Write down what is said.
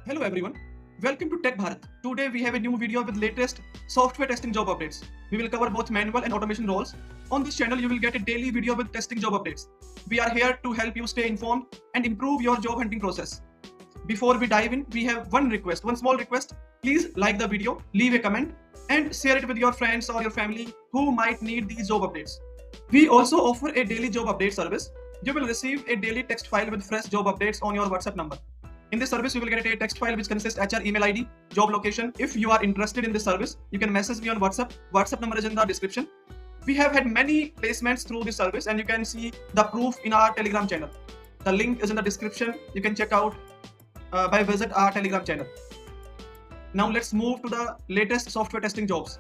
Hello everyone, welcome to Tech Bharat. Today we have a new video with latest software testing job updates. We will cover both manual and automation roles. On this channel you will get a daily video with testing job updates. We are here to help you stay informed and improve your job hunting process. Before we dive in, we have one small request. Please like the video, leave a comment and share it with your friends or your family who might need these job updates. We also offer a daily job update service. You will receive a daily text file with fresh job updates on your WhatsApp number. In this service, you will get a text file which consists HR, email ID, job location. If you are interested in this service, you can message me on WhatsApp. WhatsApp number is in the description. We have had many placements through this service and you can see the proof in our Telegram channel. The link is in the description. You can check out by visit our Telegram channel. Now let's move to the latest software testing jobs.